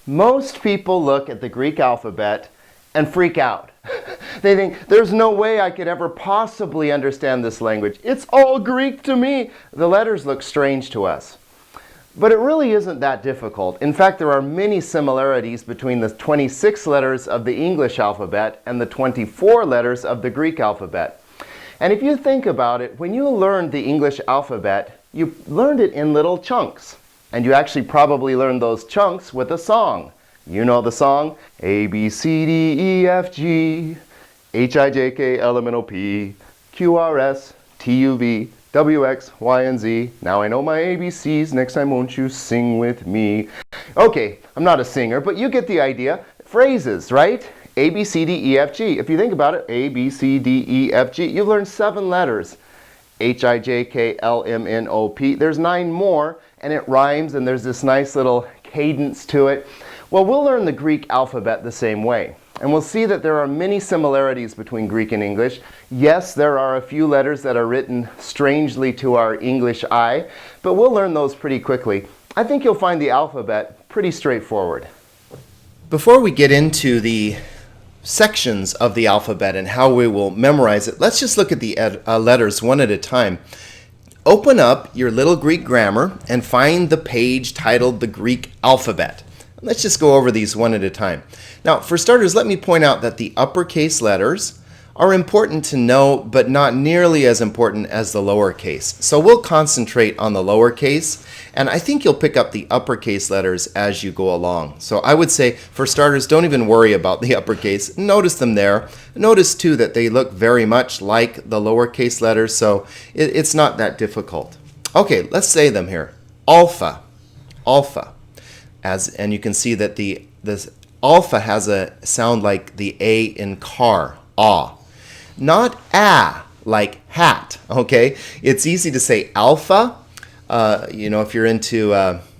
Most people look at the Greek alphabet and freak out. They think, there's no way I could ever possibly understand this language. It's all Greek to me. The letters look strange to us. But it really isn't that difficult. In fact, there are many similarities between the 26 letters of the English alphabet and the 24 letters of the Greek alphabet. And if you think about it, when you learned the English alphabet, you learned it in little chunks. And you actually probably learned those chunks with a song. You know the song? A, B, C, D, E, F, G, H, I, J, K, L, M, N, O, P, Q, R, S, T, U, V, W, X, Y, and Z. Now I know my ABCs. Next time won't you sing with me? Okay, I'm not a singer, but you get the idea. Phrases, right? A, B, C, D, E, F, G. If you think about it, A, B, C, D, E, F, G. You've learned 7 letters. H, I, J, K, L, M, N, O, P. There's 9 more, and it rhymes, and there's this nice little cadence to it. Well, we'll learn the Greek alphabet the same way. And we'll see that there are many similarities between Greek and English. Yes, there are a few letters that are written strangely to our English eye, but we'll learn those pretty quickly. I think you'll find the alphabet pretty straightforward. Before we get into the sections of the alphabet and how we will memorize it, let's just look at the letters one at a time. Open up your little Greek grammar and find the page titled The Greek Alphabet. Let's just go over these one at a time. Now, for starters, let me point out that the uppercase letters are important to know, but not nearly as important as the lowercase. So we'll concentrate on the lowercase, and I think you'll pick up the uppercase letters as you go along. So I would say, for starters, don't even worry about the uppercase. Notice them there. Notice, too, that they look very much like the lowercase letters, so it's not that difficult. Okay, let's say them here. Alpha, alpha. And you can see that this alpha has a sound like the A in car, ah. Not a, like hat, okay? It's easy to say alpha. If you're into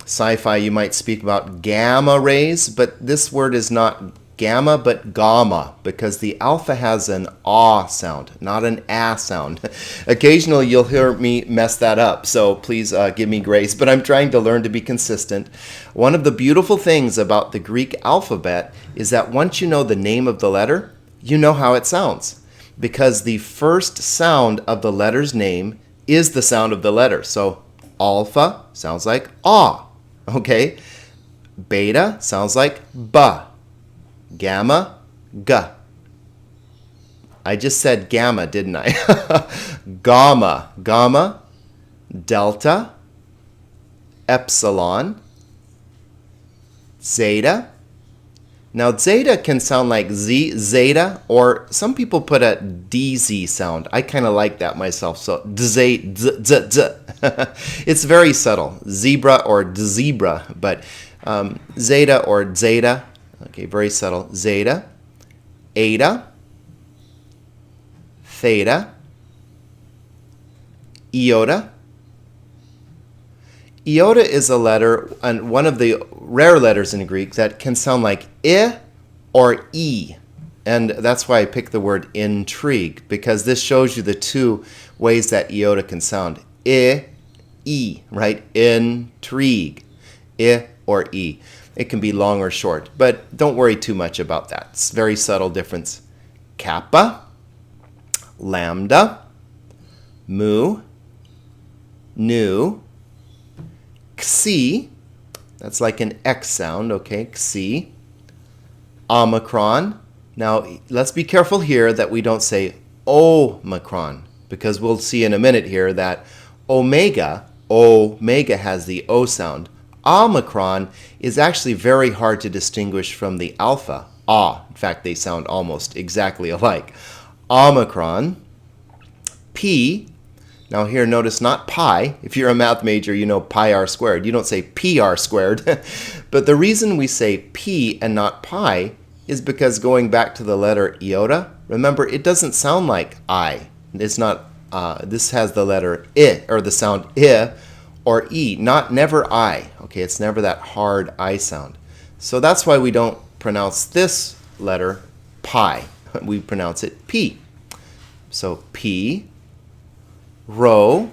sci-fi, you might speak about gamma rays, but this word is not gamma, but gamma, because the alpha has an ah sound, not an a sound. Occasionally, you'll hear me mess that up, so please give me grace, but I'm trying to learn to be consistent. One of the beautiful things about the Greek alphabet is that once you know the name of the letter, you know how it sounds, because the first sound of the letter's name is the sound of the letter. So alpha sounds like ah, okay? Beta sounds like ba. Gamma, g. I just said gamma, didn't I? Gamma, gamma, delta, epsilon, zeta. Now, zeta can sound like Z, zeta, or some people put a DZ sound. I kind of like that myself, so z, z, z, z. It's very subtle, zebra or zebra, but zeta or zeta. Okay, very subtle. Zeta, eta, theta, iota. Iota is a letter, and one of the rare letters in Greek that can sound like I or E. And that's why I picked the word intrigue, because this shows you the two ways that iota can sound. I, E, right? Intrigue. I or E. It can be long or short, but don't worry too much about that. It's a very subtle difference. Kappa, lambda, mu, nu, xi, that's like an X sound, okay, xi, omicron. Now, let's be careful here that we don't say omicron, because we'll see in a minute here that omega has the O sound. Omicron is actually very hard to distinguish from the alpha, ah. In fact, they sound almost exactly alike. Omicron, P. Now here, notice not pi. If you're a math major, you know pi r squared. You don't say PR squared. But the reason we say P and not pi is because going back to the letter iota, remember, it doesn't sound like I. It's not, this has the letter I, or the sound I, or E, never I. Okay, it's never that hard I sound. So that's why we don't pronounce this letter pi. We pronounce it P. So P, rho,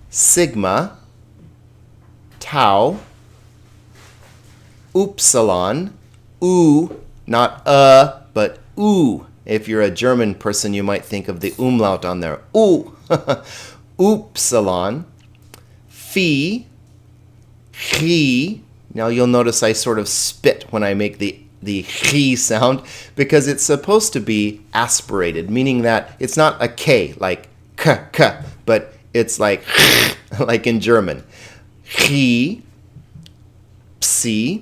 sigma, tau, upsilon, not but oo. If you're a German person, you might think of the umlaut on there. Upsilon, phi, chi. Now you'll notice I sort of spit when I make the chi sound because it's supposed to be aspirated, meaning that it's not a k like k, but it's like like in German. Chi, psi,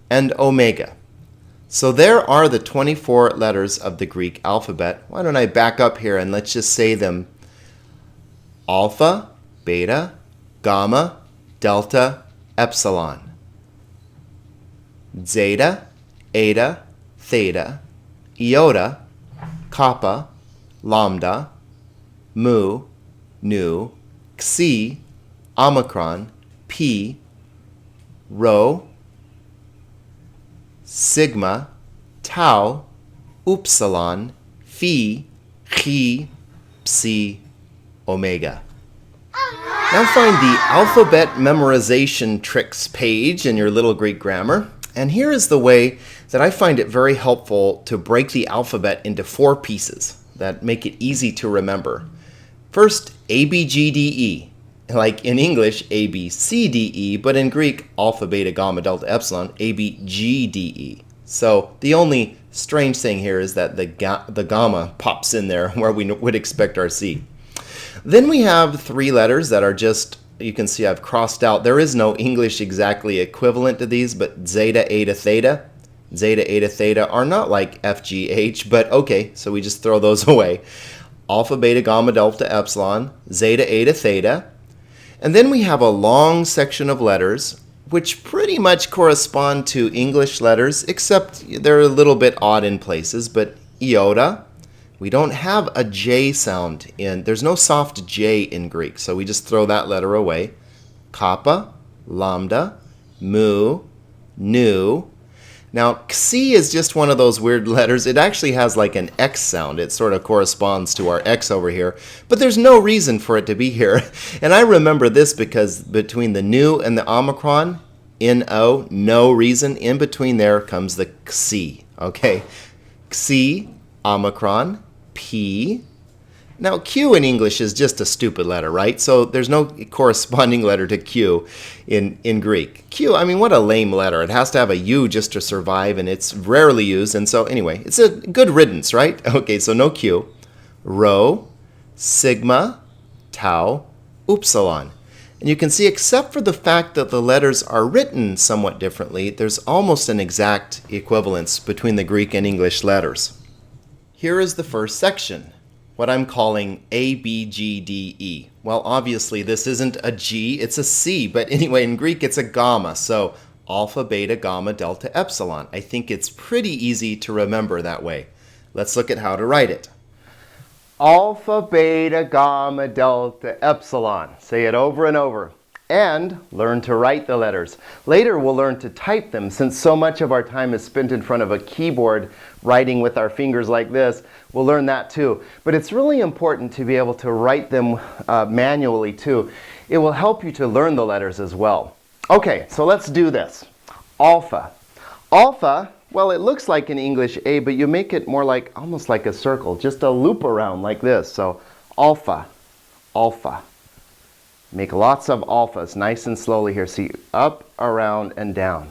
and omega. So there are the 24 letters of the Greek alphabet. Why don't I back up here and let's just say them: alpha, beta, gamma, delta, epsilon. Zeta, eta, theta, iota, kappa, lambda, mu, nu, xi, omicron, pi, rho, sigma, tau, upsilon, phi, chi, psi, omega. Now find the alphabet memorization tricks page in your Little Greek Grammar. And here is the way that I find it very helpful to break the alphabet into 4 pieces that make it easy to remember. First, A, B, G, D, E. Like in English, A, B, C, D, E, but in Greek, alpha, beta, gamma, delta, epsilon, A, B, G, D, E. So the only strange thing here is that the gamma pops in there where we would expect our C. Then we have 3 letters that are just, you can see I've crossed out. There is no English exactly equivalent to these, but zeta, eta, theta. Zeta, eta, theta are not like F, G, H, but okay, so we just throw those away. Alpha, beta, gamma, delta, epsilon, zeta, eta, theta. And then we have a long section of letters which pretty much correspond to English letters, except they're a little bit odd in places, but iota. We don't have a J sound there's no soft J in Greek, so we just throw that letter away. Kappa, lambda, mu, nu. Now, xi is just one of those weird letters. It actually has like an X sound. It sort of corresponds to our X over here, but there's no reason for it to be here. And I remember this because between the nu and the omicron, N-O, no reason. In between there comes the xi, okay? Xi, omicron, P. Now, Q in English is just a stupid letter, right? So there's no corresponding letter to Q in Greek. Q, I mean, what a lame letter. It has to have a U just to survive, and it's rarely used. And so anyway, it's a good riddance, right? Okay, so no Q. Rho, sigma, tau, upsilon. And you can see, except for the fact that the letters are written somewhat differently, there's almost an exact equivalence between the Greek and English letters. Here is the first section, what I'm calling A, B, G, D, E. Well, obviously this isn't a G, it's a C, but anyway, in Greek it's a gamma, so alpha, beta, gamma, delta, epsilon. I think it's pretty easy to remember that way. Let's look at how to write it. Alpha, beta, gamma, delta, epsilon. Say it over and over. And learn to write the letters. Later we'll learn to type them, since so much of our time is spent in front of a keyboard writing with our fingers like this. We'll learn that too. But it's really important to be able to write them manually too. It will help you to learn the letters as well. Okay, so let's do this. Alpha. Alpha, well, it looks like an English A, but you make it more like, almost like a circle, just a loop around like this. So alpha, alpha. Make lots of alphas, nice and slowly here. See, up, around, and down.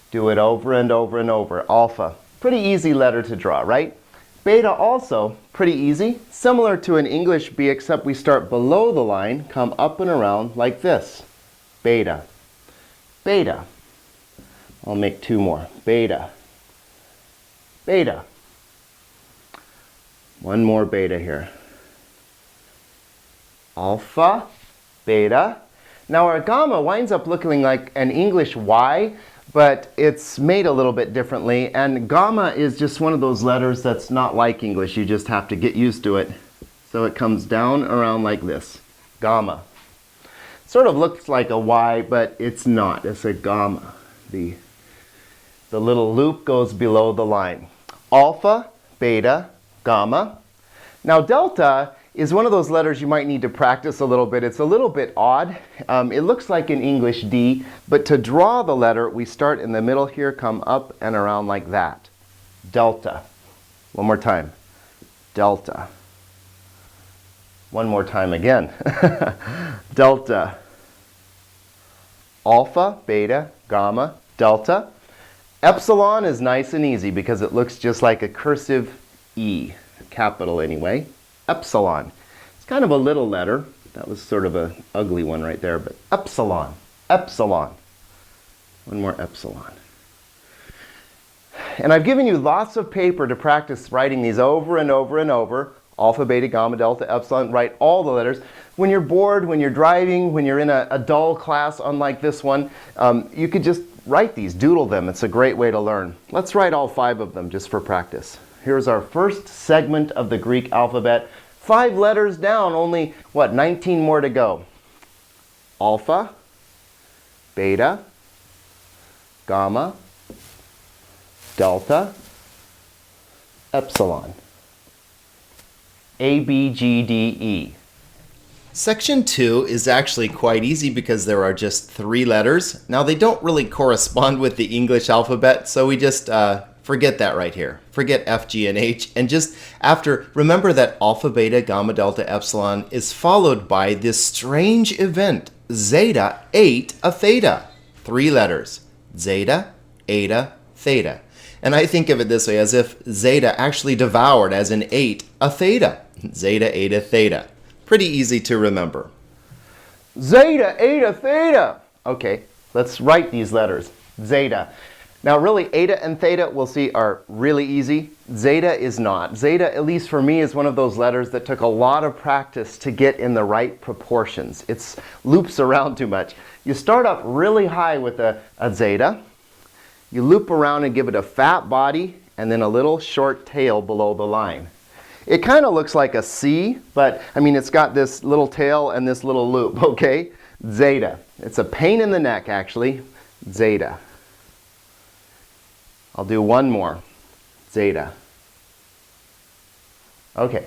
Do it over and over and over. Alpha. Pretty easy letter to draw, right? Beta also, pretty easy. Similar to an English B, except we start below the line, come up and around like this. Beta. Beta. I'll make 2 more. Beta. Beta. 1 more beta here. Alpha. Beta. Now our gamma winds up looking like an English Y, but it's made a little bit differently, and gamma is just one of those letters that's not like English. You just have to get used to it. So it comes down around like this. Gamma. Sort of looks like a Y, but it's not. It's a gamma. The little loop goes below the line. Alpha, beta, gamma. Now delta is one of those letters you might need to practice a little bit. It's a little bit odd. It looks like an English D, but to draw the letter, we start in the middle here, come up and around like that. Delta. One more time. Delta. One more time again. Delta. Alpha, beta, gamma, delta. Epsilon is nice and easy because it looks just like a cursive E, capital anyway. Epsilon. It's kind of a little letter. That was sort of an ugly one right there, but epsilon. Epsilon. One more epsilon. And I've given you lots of paper to practice writing these over and over and over. Alpha, beta, gamma, delta, epsilon. Write all the letters. When you're bored, when you're driving, when you're in a dull class unlike this one, you could just write these, doodle them. It's a great way to learn. Let's write all 5 of them just for practice. Here's our first segment of the Greek alphabet. 5 letters down, only, 19 more to go. Alpha, beta, gamma, delta, epsilon. A, B, G, D, E. Section 2 is actually quite easy because there are just 3 letters. Now they don't really correspond with the English alphabet, so we just forget that right here. Forget F, G, and H, and just remember that alpha, beta, gamma, delta, epsilon is followed by this strange event. Zeta ate a theta. 3 letters. Zeta, eta, theta. And I think of it this way, as if zeta actually devoured, as in ate, a theta. Zeta, eta, theta. Pretty easy to remember. Zeta, eta, theta. Okay, let's write these letters. Zeta. Now really, eta and theta, we'll see, are really easy. Zeta is not. Zeta, at least for me, is one of those letters that took a lot of practice to get in the right proportions. It loops around too much. You start up really high with a zeta. You loop around and give it a fat body and then a little short tail below the line. It kind of looks like a C, but I mean it's got this little tail and this little loop, okay? Zeta. It's a pain in the neck actually. Zeta. I'll do one more. Zeta. Okay.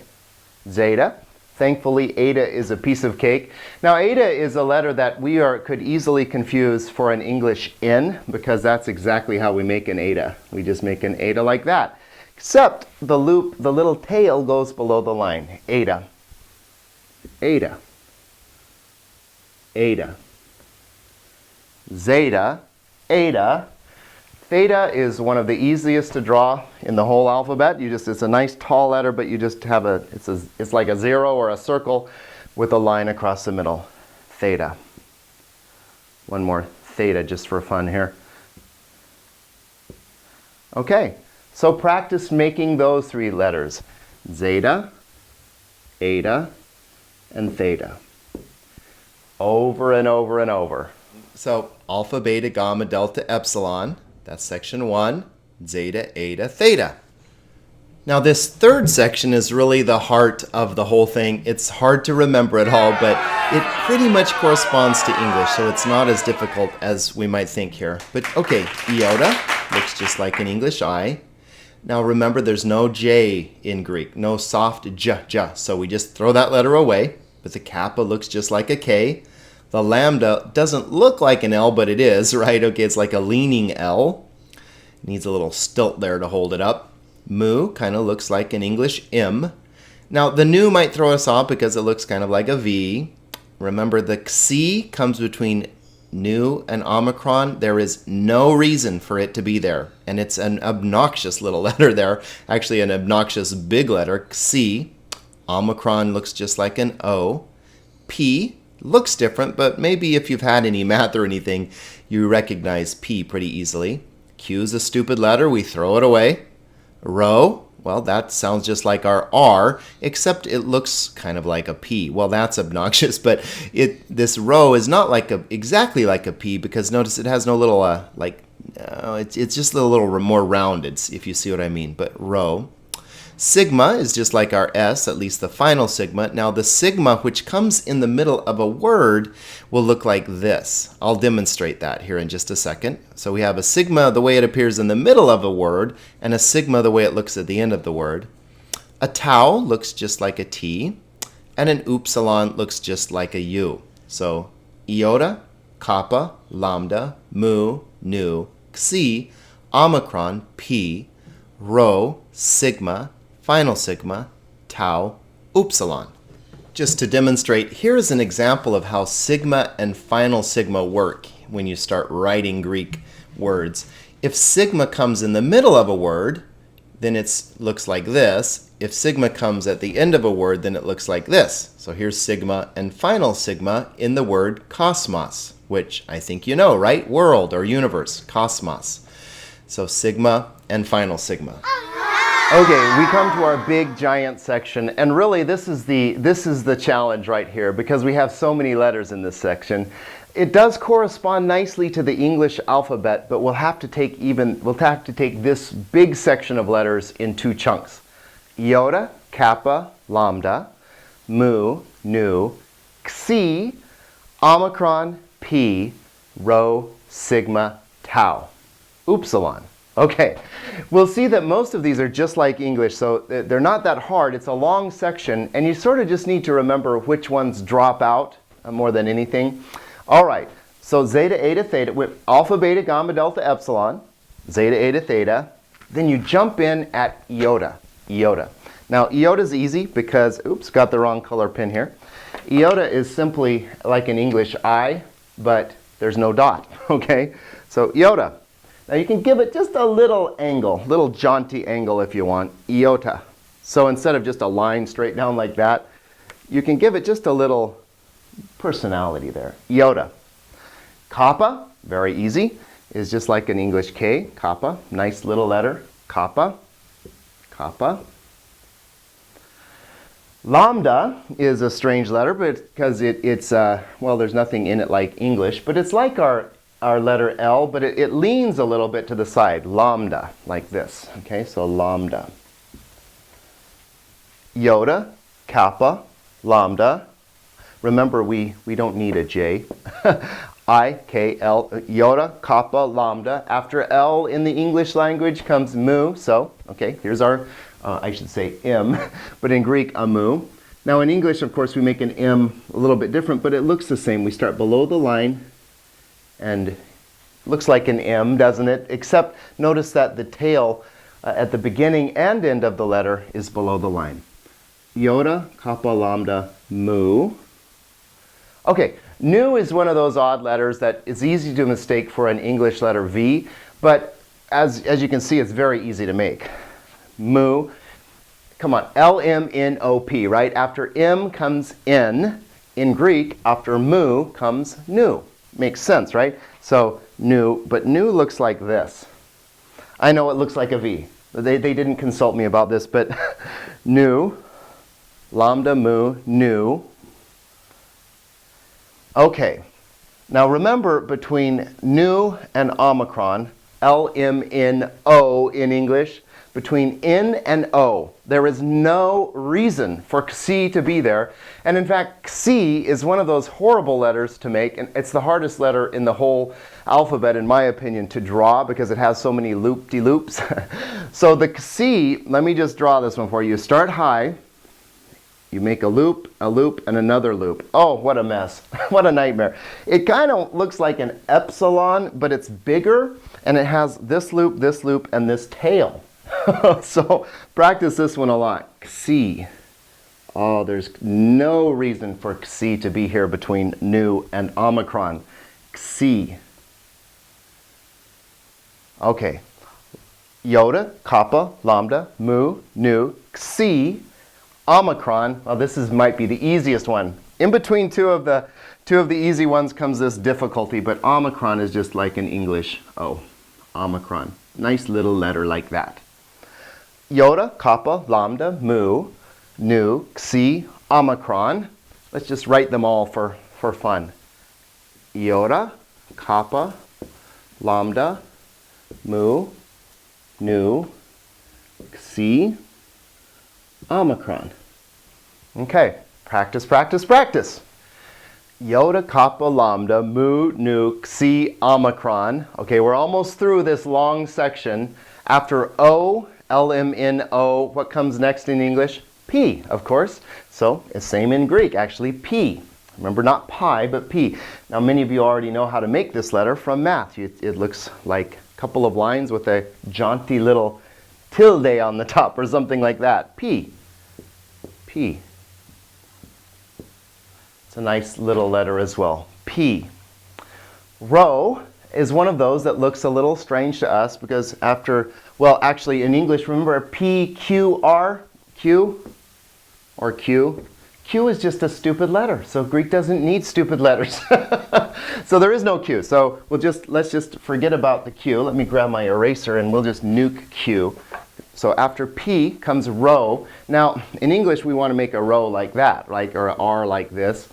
Zeta. Thankfully, eta is a piece of cake. Now, eta is a letter that we could easily confuse for an English N, because that's exactly how we make an eta. We just make an eta like that. Except the loop, the little tail goes below the line. Eta. Eta. Eta. Zeta. Eta. Theta is one of the easiest to draw in the whole alphabet. It's a nice tall letter, but you just have it's like a 0 or a circle with a line across the middle. Theta. One more theta just for fun here. Okay, so practice making those 3 letters. Zeta, eta, and theta. Over and over and over. So alpha, beta, gamma, delta, epsilon. That's section 1, zeta, eta, theta. Now this third section is really the heart of the whole thing. It's hard to remember it all, but it pretty much corresponds to English, so it's not as difficult as we might think here. But okay, iota looks just like an English I. Now remember, there's no J in Greek, no soft j, so we just throw that letter away. But the kappa looks just like a K. The lambda doesn't look like an L, but it is, right? Okay, it's like a leaning L. Needs a little stilt there to hold it up. Mu kind of looks like an English M. Now, the nu might throw us off because it looks kind of like a V. Remember, the C comes between nu and omicron. There is no reason for it to be there. And it's an obnoxious little letter there. Actually, an obnoxious big letter, C. Omicron looks just like an O. P looks different, but maybe if you've had any math or anything, you recognize P pretty easily. Q is a stupid letter. We throw it away. Rho, well, that sounds just like our R, except it looks kind of like a P. Well, that's obnoxious, but this rho is not exactly like a P, because notice it has no little, it's just a little more rounded, if you see what I mean, but rho. Sigma is just like our S, at least the final sigma. Now the sigma, which comes in the middle of a word, will look like this. I'll demonstrate that here in just a second. So we have a sigma the way it appears in the middle of a word, and a sigma the way it looks at the end of the word. A tau looks just like a T. and an upsilon looks just like a U. So iota, kappa, lambda, mu, nu, xi, omicron, pi, rho, sigma, final sigma, tau, upsilon. Just to demonstrate, here's an example of how sigma and final sigma work when you start writing Greek words. If sigma comes in the middle of a word, then it looks like this. If sigma comes at the end of a word, then it looks like this. So here's sigma and final sigma in the word cosmos, which I think you know, right? World or universe, cosmos. So sigma and final sigma. Okay, we come to our big giant section, and really this is the challenge right here because we have so many letters in this section. It does correspond nicely to the English alphabet, but we'll have to take this big section of letters in two chunks. Iota, kappa, lambda, mu, nu, xi, omicron, pi, rho, sigma, tau, upsilon. Okay, we'll see that most of these are just like English, so they're not that hard. It's a long section, and you sort of just need to remember which ones drop out more than anything. All right, so zeta, eta, theta, with alpha, beta, gamma, delta, epsilon, zeta, eta, theta. Then you jump in at iota, iota. Now, iota is easy because, oops, got the wrong color pin here. Iota is simply like an English I, but there's no dot, okay? So iota. Now you can give it just a little angle, little jaunty angle if you want, iota. So instead of just a line straight down like that, you can give it just a little personality there, iota. Kappa, very easy, is just like an English K, kappa, nice little letter, kappa, kappa. Lambda is a strange letter because it's well, there's nothing in it like English, but it's like our letter L, but it leans a little bit to the side. Lambda, like this. Okay, so lambda. Iota, kappa, lambda. Remember, we don't need a J. I, K, L, iota, kappa, lambda. After L in the English language comes mu. So, okay, here's our, I should say M, but in Greek, a mu. Now in English, of course, we make an M a little bit different, but it looks the same. We start below the line, and looks like an M, doesn't it? Except notice that the tail at the beginning and end of the letter is below the line. Iota, kappa, lambda, mu. Okay, nu is one of those odd letters that is easy to mistake for an English letter V, but as you can see, it's very easy to make. Mu, come on, L-M-N-O-P, right? After M comes N. In Greek, after mu comes nu. Makes sense, right? So nu, but nu looks like this. I know it looks like a V. They didn't consult me about this, but nu, lambda, mu, nu. Okay, now remember between nu and omicron, L-M-N-O in English, between N and O, there is no reason for xi to be there. And in fact, xi is one of those horrible letters to make, and it's the hardest letter in the whole alphabet, in my opinion, to draw because it has so many loop-de-loops. So the xi, let me just draw this one for you. Start high, you make a loop, and another loop. Oh, what a mess. What a nightmare. It kind of looks like an epsilon, but it's bigger, and it has this loop, and this tail. So practice this one a lot. Xi. Oh, there's no reason for xi to be here between nu and omicron. Xi. Okay. Iota, kappa, lambda, mu, nu, xi, omicron. Well, this might be the easiest one. In between two of the easy ones comes this difficulty, but omicron is just like an English O. Omicron. Nice little letter like that. Iota, kappa, lambda, mu, nu, xi, omicron. Let's just write them all for fun. Iota, kappa, lambda, mu, nu, xi, omicron. Okay, practice, practice, practice. Iota, kappa, lambda, mu, nu, xi, omicron. Okay, we're almost through this long section. After O, L-M-N-O, what comes next in English? P, of course. So it's same in Greek, actually, P. Remember, not pi, but P. Now, many of you already know how to make this letter from math. It looks like a couple of lines with a jaunty little tilde on the top or something like that. P. P. It's a nice little letter as well. P. Rho is one of those that looks a little strange to us because after, well, actually in English, remember P, Q, R? Q or Q? Q is just a stupid letter, so Greek doesn't need stupid letters. So there is no Q. So let's just forget about the Q. Let me grab my eraser and we'll just nuke Q. So after P comes rho. Now in English we want to make a rho like that, or an R like this.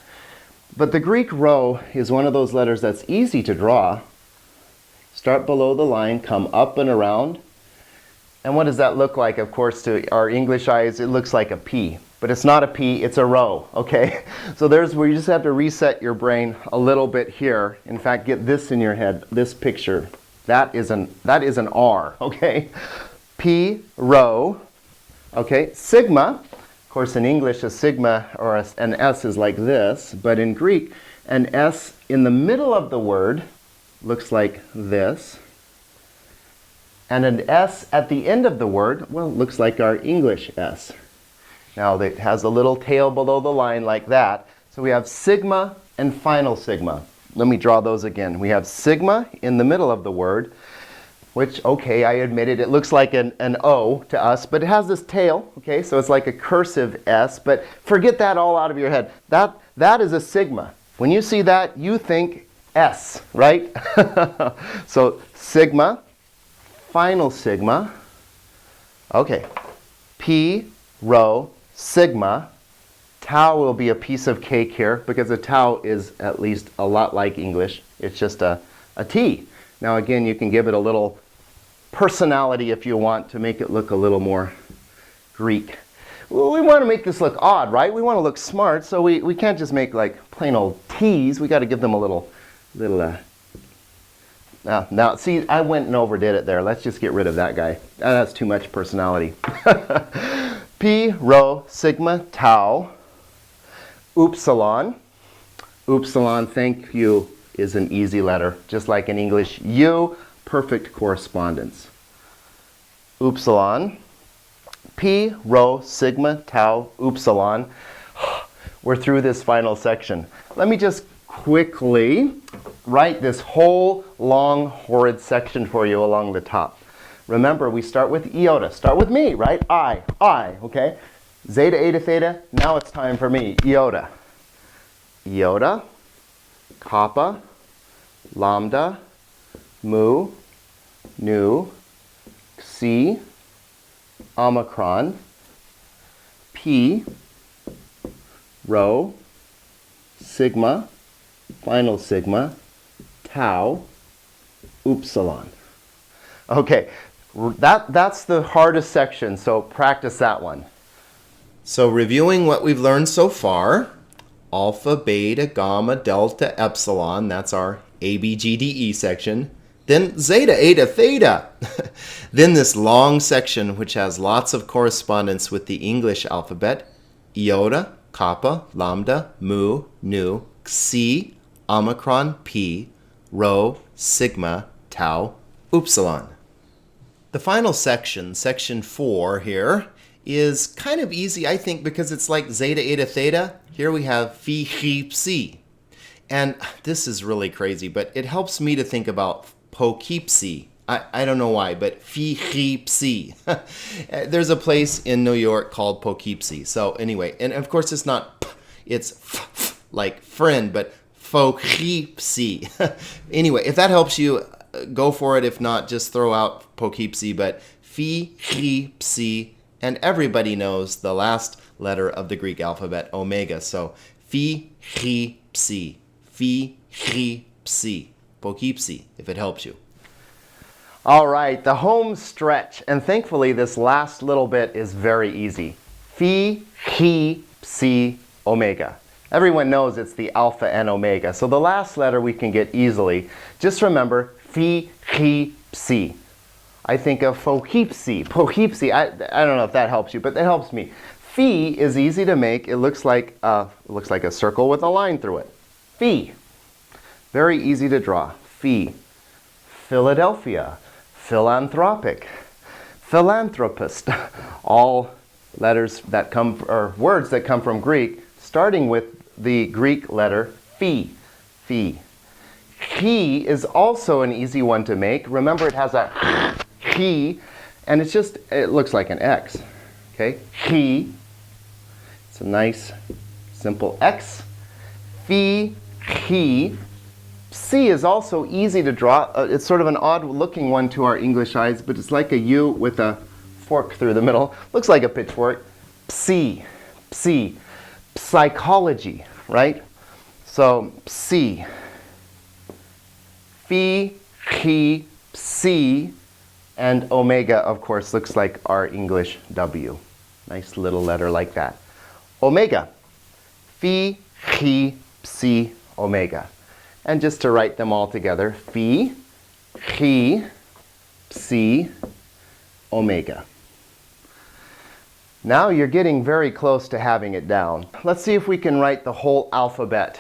But the Greek rho is one of those letters that's easy to draw. Start below the line, come up and around. And what does that look like? Of course, to our English eyes, it looks like a P. But it's not a P, it's a rho, okay? So there's where you just have to reset your brain a little bit here. In fact, get this in your head, this picture. That is an R, okay? P, rho, okay? Sigma, of course in English a sigma or an S is like this, but in Greek, an S in the middle of the word looks like this. And an S at the end of the word, well, looks like our English S. Now it has a little tail below the line like that. So we have sigma and final sigma. Let me draw those again. We have sigma in the middle of the word, which, okay, I admit it, it looks like an O to us, but it has this tail, okay? So it's like a cursive S, but forget that all out of your head. That is a sigma. When you see that, you think S, right? So sigma, final sigma, okay, P, rho, sigma. Tau will be a piece of cake here because a tau is at least a lot like English. It's just a T. Now again, you can give it a little personality if you want to make it look a little more Greek. Well, we want to make this look odd, right? We want to look smart, so we can't just make like plain old T's. We got to give them a little now, see, I went and overdid it there. Let's just get rid of that guy. That's too much personality. P, rho, sigma, tau, upsilon. Upsilon, thank you, is an easy letter. Just like in English, U, perfect correspondence. Upsilon. P, rho, sigma, tau, upsilon. We're through this final section. Let me just quickly write this whole long, horrid section for you along the top. Remember, we start with iota. Start with me, right? I, okay? Zeta, eta, theta, now it's time for me. Iota. Iota, kappa, lambda, mu, nu, xi, omicron, p, rho, sigma, final sigma, tau, upsilon. Okay, that's the hardest section, so practice that one. So reviewing what we've learned so far, alpha, beta, gamma, delta, epsilon, that's our A, B, G, D, E section. Then zeta, eta, theta. Then this long section which has lots of correspondence with the English alphabet, iota, kappa, lambda, mu, nu, xi, omicron, p, rho, sigma, tau, upsilon. The final section, section 4 here, is kind of easy, I think, because it's like zeta, eta, theta. Here we have phi, chi, psi. And this is really crazy, but it helps me to think about Poughkeepsie. I don't know why, but phi, chi, psi. There's a place in New York called Poughkeepsie. So anyway, and of course it's not p, it's f, like friend, but Poughkeepsie. Anyway, if that helps you, go for it. If not, just throw out Poughkeepsie, but phi, chi, psi, and everybody knows the last letter of the Greek alphabet, omega. So phi, chi, psi, phi, chi, psi, Poughkeepsie, if it helps you. All right, the home stretch, and thankfully this last little bit is very easy. Phi, chi, psi, omega. Everyone knows it's the alpha and omega, so the last letter we can get easily. Just remember, phi, chi, psi. I think of Poughkeepsie. Poughkeepsie, I don't know if that helps you, but that helps me. Phi is easy to make. It looks like a circle with a line through it. Phi. Very easy to draw. Phi. Philadelphia. Philanthropic. Philanthropist. All letters that come, or words that come from Greek, starting with the Greek letter phi. Phi. He is also an easy one to make. Remember, it has a he, and it looks like an X. Okay? He. It's a nice, simple X. Phi, he. C is also easy to draw. It's sort of an odd-looking one to our English eyes, but it's like a U with a fork through the middle. Looks like a pitchfork. Psi, psi, psychology, right? So, psi. Phi, he, psi, and omega, of course, looks like our English W. Nice little letter like that. Omega. Phi, he, psi, omega. And just to write them all together, phi, he, psi, omega. Now you're getting very close to having it down. Let's see if we can write the whole alphabet,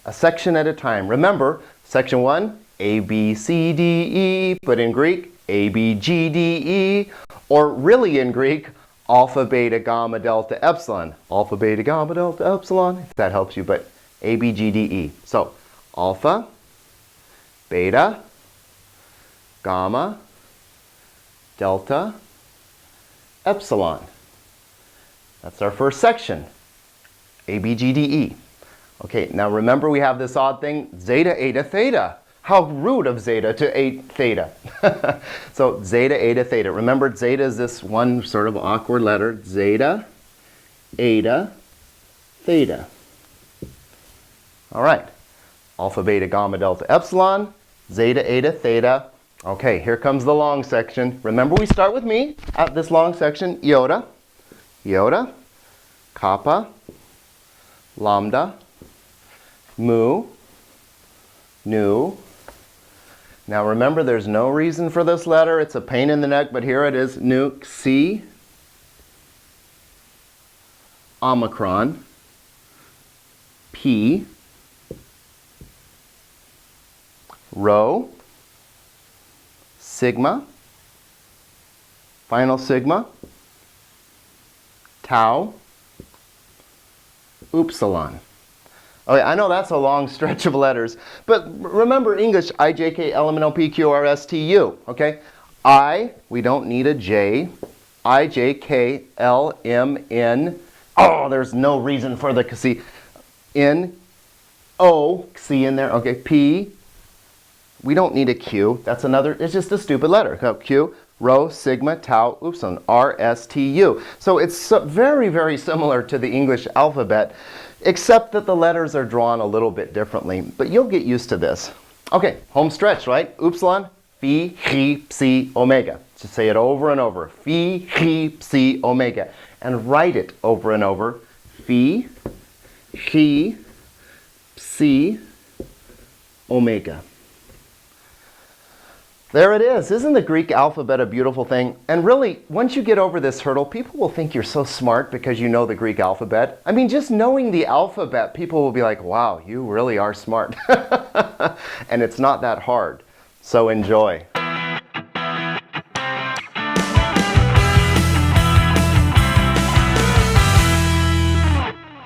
a section at a time. Remember, section 1, A, B, C, D, E, but in Greek, A, B, G, D, E, or really in Greek, alpha, beta, gamma, delta, epsilon. Alpha, beta, gamma, delta, epsilon, if that helps you, but A, B, G, D, E. So, alpha, beta, gamma, delta, epsilon. That's our first section. A, B, G, D, E. Okay, now remember we have this odd thing, zeta, eta, theta. How rude of zeta to 8 theta. So zeta, eta, theta. Remember zeta is this one sort of awkward letter. Zeta, eta, theta. All right. Alpha, beta, gamma, delta, epsilon. Zeta, eta, theta. Okay, here comes the long section. Remember we start with me at this long section. Iota, iota, kappa, lambda, mu, nu. Now remember, there's no reason for this letter. It's a pain in the neck, but here it is. Nu, xi, omicron, p, rho, sigma, final sigma, tau, upsilon. Okay, I know that's a long stretch of letters, but remember English, I, J, K, L, M, N, O, P, Q, R, S, T, U, okay? I, we don't need a J. I, J, K, L, M, N. Oh, there's no reason for the C. N, O, C in there, okay? P, we don't need a Q. That's another, it's just a stupid letter. Q, rho, sigma, tau, upsilon, R, S, T, U. So it's very, very similar to the English alphabet, except that the letters are drawn a little bit differently. But you'll get used to this. Okay, home stretch, right? Upsilon, phi, chi, psi, omega. Just say it over and over. Phi, chi, psi, omega. And write it over and over. Phi, chi, psi, omega. There it is. Isn't the Greek alphabet a beautiful thing? And really, once you get over this hurdle, people will think you're so smart because you know the Greek alphabet. I mean, just knowing the alphabet, people will be like, wow, you really are smart. And it's not that hard. So enjoy.